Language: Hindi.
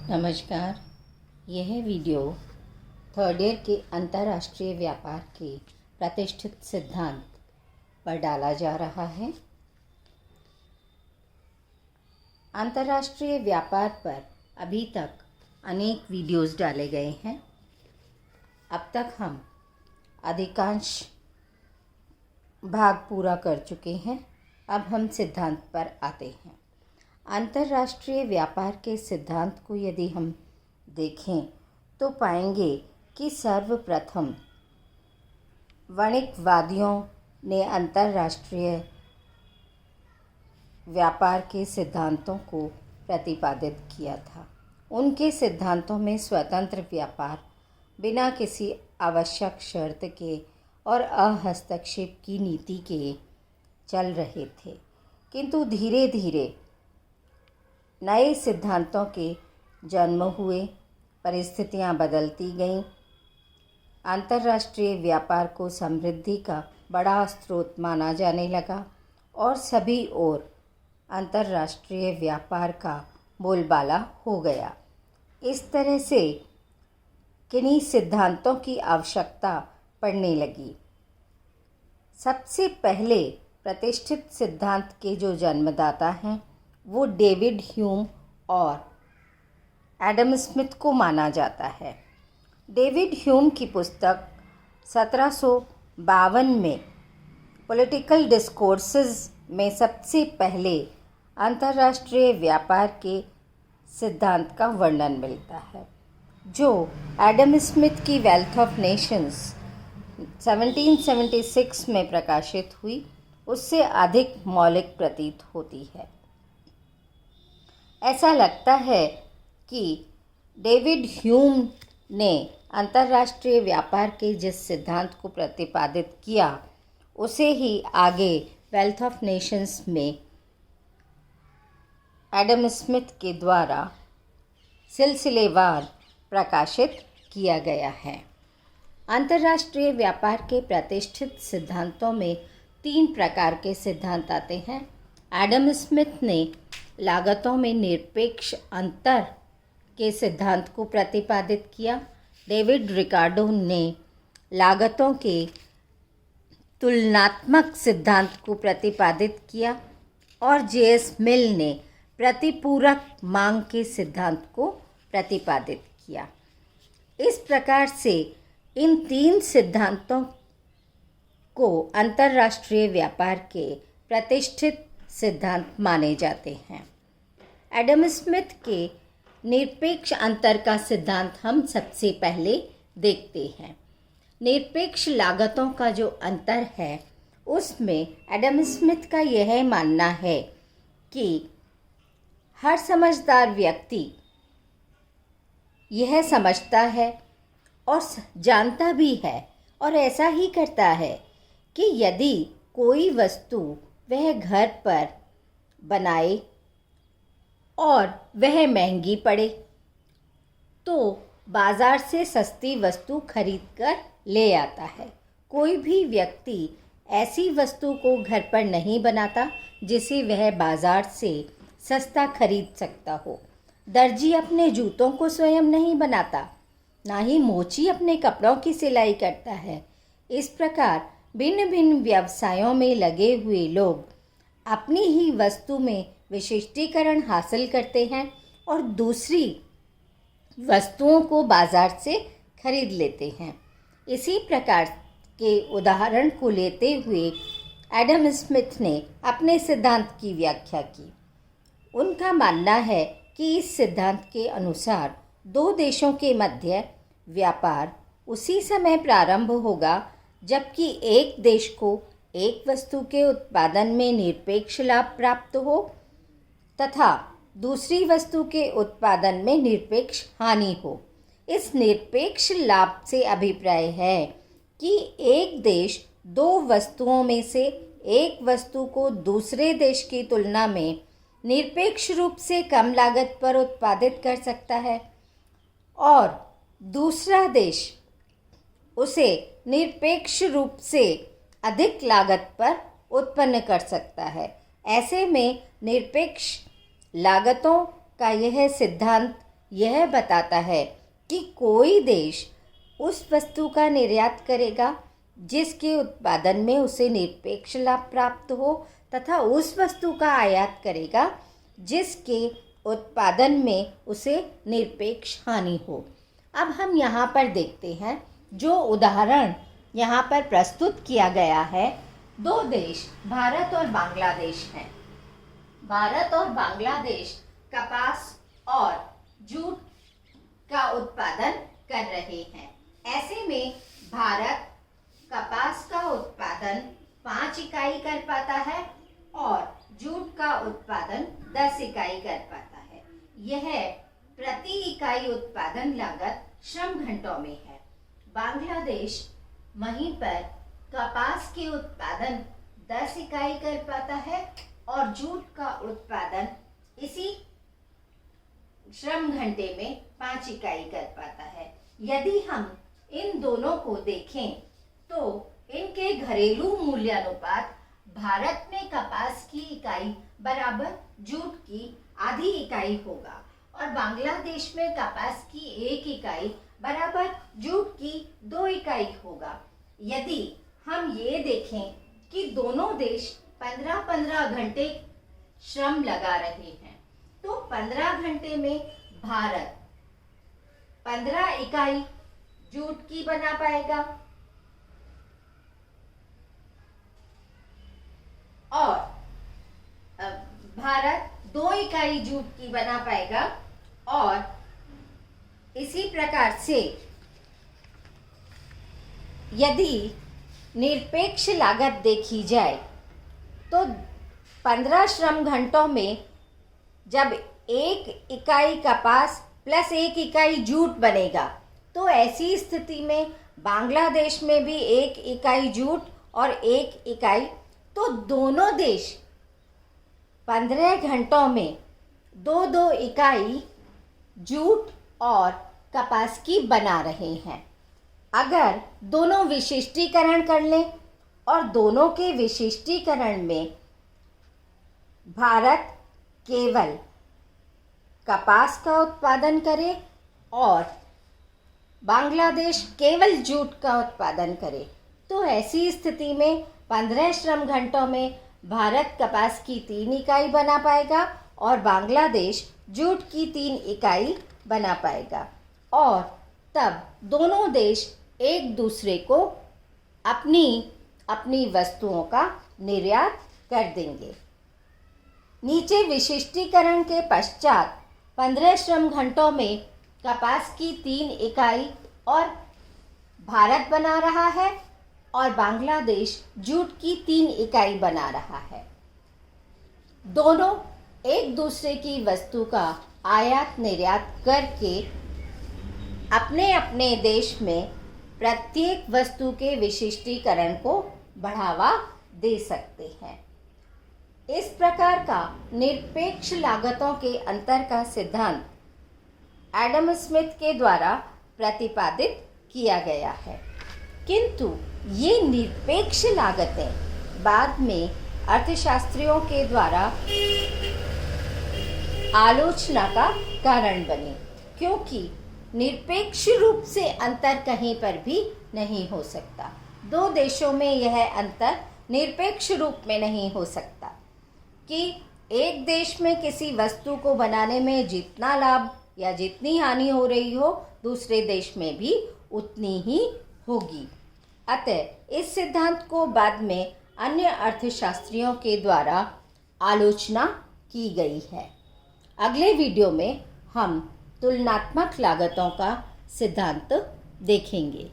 नमस्कार। यह वीडियो थर्ड ईयर के अंतर्राष्ट्रीय व्यापार के प्रतिष्ठित सिद्धांत पर डाला जा रहा है। अंतर्राष्ट्रीय व्यापार पर अभी तक अनेक वीडियोस डाले गए हैं। अब तक हम अधिकांश भाग पूरा कर चुके हैं। अब हम सिद्धांत पर आते हैं। अंतर्राष्ट्रीय व्यापार के सिद्धांत को यदि हम देखें तो पाएंगे कि सर्वप्रथम वाणिज्यवादियों ने अंतर्राष्ट्रीय व्यापार के सिद्धांतों को प्रतिपादित किया था। उनके सिद्धांतों में स्वतंत्र व्यापार, बिना किसी आवश्यक शर्त के और अहस्तक्षेप की नीति के चल रहे थे, किंतु धीरे धीरे नए सिद्धांतों के जन्म हुए, परिस्थितियां बदलती गईं। अंतर्राष्ट्रीय व्यापार को समृद्धि का बड़ा स्रोत माना जाने लगा और सभी ओर अंतर्राष्ट्रीय व्यापार का बोलबाला हो गया। इस तरह से किन्हीं सिद्धांतों की आवश्यकता पड़ने लगी। सबसे पहले प्रतिष्ठित सिद्धांत के जो जन्मदाता हैं वो डेविड ह्यूम और एडम स्मिथ को माना जाता है। डेविड ह्यूम की पुस्तक 1752 में पॉलिटिकल डिस्कोर्सेस में सबसे पहले अंतर्राष्ट्रीय व्यापार के सिद्धांत का वर्णन मिलता है, जो एडम स्मिथ की वेल्थ ऑफ नेशंस 1776 में प्रकाशित हुई, उससे अधिक मौलिक प्रतीत होती है। ऐसा लगता है कि डेविड ह्यूम ने अंतर्राष्ट्रीय व्यापार के जिस सिद्धांत को प्रतिपादित किया उसे ही आगे वेल्थ ऑफ नेशंस में एडम स्मिथ के द्वारा सिलसिलेवार प्रकाशित किया गया है। अंतर्राष्ट्रीय व्यापार के प्रतिष्ठित सिद्धांतों में 3 प्रकार के सिद्धांत आते हैं। एडम स्मिथ ने लागतों में निरपेक्ष अंतर के सिद्धांत को प्रतिपादित किया। डेविड रिकार्डो ने लागतों के तुलनात्मक सिद्धांत को प्रतिपादित किया और जे.एस. मिल ने प्रतिपूरक मांग के सिद्धांत को प्रतिपादित किया। इस प्रकार से इन 3 सिद्धांतों को अंतर्राष्ट्रीय व्यापार के प्रतिष्ठित सिद्धांत माने जाते हैं। एडम स्मिथ के निरपेक्ष अंतर का सिद्धांत हम सबसे पहले देखते हैं। निरपेक्ष लागतों का जो अंतर है उसमें एडम स्मिथ का यह मानना है कि हर समझदार व्यक्ति यह समझता है और जानता भी है और ऐसा ही करता है कि यदि कोई वस्तु वह घर पर बनाए और वह महंगी पड़े तो बाज़ार से सस्ती वस्तु खरीद कर ले आता है। कोई भी व्यक्ति ऐसी वस्तु को घर पर नहीं बनाता जिसे वह बाज़ार से सस्ता खरीद सकता हो। दर्जी अपने जूतों को स्वयं नहीं बनाता, ना ही मोची अपने कपड़ों की सिलाई करता है। इस प्रकार भिन्न भिन्न व्यवसायों में लगे हुए लोग अपनी ही वस्तु में विशिष्टीकरण हासिल करते हैं और दूसरी वस्तुओं को बाजार से खरीद लेते हैं। इसी प्रकार के उदाहरण को लेते हुए एडम स्मिथ ने अपने सिद्धांत की व्याख्या की। उनका मानना है कि इस सिद्धांत के अनुसार 2 देशों के मध्य व्यापार उसी समय प्रारंभ होगा जबकि एक देश को एक वस्तु के उत्पादन में निरपेक्ष लाभ प्राप्त हो तथा दूसरी वस्तु के उत्पादन में निरपेक्ष हानि हो। इस निरपेक्ष लाभ से अभिप्राय है कि एक देश 2 वस्तुओं में से एक वस्तु को दूसरे देश की तुलना में निरपेक्ष रूप से कम लागत पर उत्पादित कर सकता है और दूसरा देश उसे निरपेक्ष रूप से अधिक लागत पर उत्पन्न कर सकता है। ऐसे में निरपेक्ष लागतों का यह सिद्धांत यह बताता है कि कोई देश उस वस्तु का निर्यात करेगा जिसके उत्पादन में उसे निरपेक्ष लाभ प्राप्त हो तथा उस वस्तु का आयात करेगा जिसके उत्पादन में उसे निरपेक्ष हानि हो। अब हम यहाँ पर देखते हैं, जो उदाहरण यहाँ पर प्रस्तुत किया गया है, दो देश भारत और बांग्लादेश हैं। भारत और बांग्लादेश कपास और जूट का उत्पादन कर रहे हैं। ऐसे में भारत कपास का उत्पादन 5 इकाई कर पाता है और जूट का उत्पादन 10 इकाई कर पाता है। यह प्रति इकाई उत्पादन लागत श्रम घंटों में है। बांग्लादेश वहीं पर कपास के उत्पादन 10 इकाई कर पाता है और जूट का उत्पादन इसी श्रम घंटे में 5 इकाई कर पाता है। यदि हम इन दोनों को देखें तो इनके घरेलू मूल्यानुपात भारत में कपास की इकाई बराबर जूट की आधी इकाई होगा और बांग्लादेश में कपास की 1 इकाई बराबर जूट की 2 इकाई होगा। यदि हम ये देखें कि दोनों देश 15-15 घंटे श्रम लगा रहे हैं, तो 15 घंटे में भारत 15 इकाई जूट की बना पाएगा और भारत 2 इकाई जूट की बना पाएगा और इसी प्रकार से यदि निरपेक्ष लागत देखी जाए तो 15 श्रम घंटों में जब 1 इकाई कपास प्लस 1 इकाई जूट बनेगा, तो ऐसी स्थिति में बांग्लादेश में भी 1 इकाई जूट और 1 इकाई, तो दोनों देश 15 घंटों में 2-2 इकाई जूट और कपास की बना रहे हैं। अगर दोनों विशिष्टीकरण कर लें और दोनों के विशिष्टीकरण में भारत केवल कपास का उत्पादन करे और बांग्लादेश केवल जूट का उत्पादन करे, तो ऐसी स्थिति में 15 श्रम घंटों में भारत कपास की 3 इकाई बना पाएगा और बांग्लादेश जूट की 3 इकाई बना पाएगा और तब दोनों देश एक दूसरे को अपनी अपनी वस्तुओं का निर्यात कर देंगे। नीचे विशिष्टीकरण के पश्चात 15 श्रम घंटों में कपास की 3 इकाई और भारत बना रहा है और बांग्लादेश जूट की 3 इकाई बना रहा है। दोनों एक दूसरे की वस्तु का आयात निर्यात करके अपने अपने देश में प्रत्येक वस्तु के विशिष्टीकरण को बढ़ावा दे सकते हैं। इस प्रकार का निरपेक्ष लागतों के अंतर का सिद्धांत एडम स्मिथ के द्वारा प्रतिपादित किया गया है, किंतु ये निरपेक्ष लागतें बाद में अर्थशास्त्रियों के द्वारा आलोचना का कारण बनी, क्योंकि निरपेक्ष रूप से अंतर कहीं पर भी नहीं हो सकता। दो देशों में यह अंतर निरपेक्ष रूप में नहीं हो सकता कि एक देश में किसी वस्तु को बनाने में जितना लाभ या जितनी हानि हो रही हो, दूसरे देश में भी उतनी ही होगी। अतः इस सिद्धांत को बाद में अन्य अर्थशास्त्रियों के द्वारा आलोचना की गई है। अगले वीडियो में हम तुलनात्मक लागतों का सिद्धांत देखेंगे।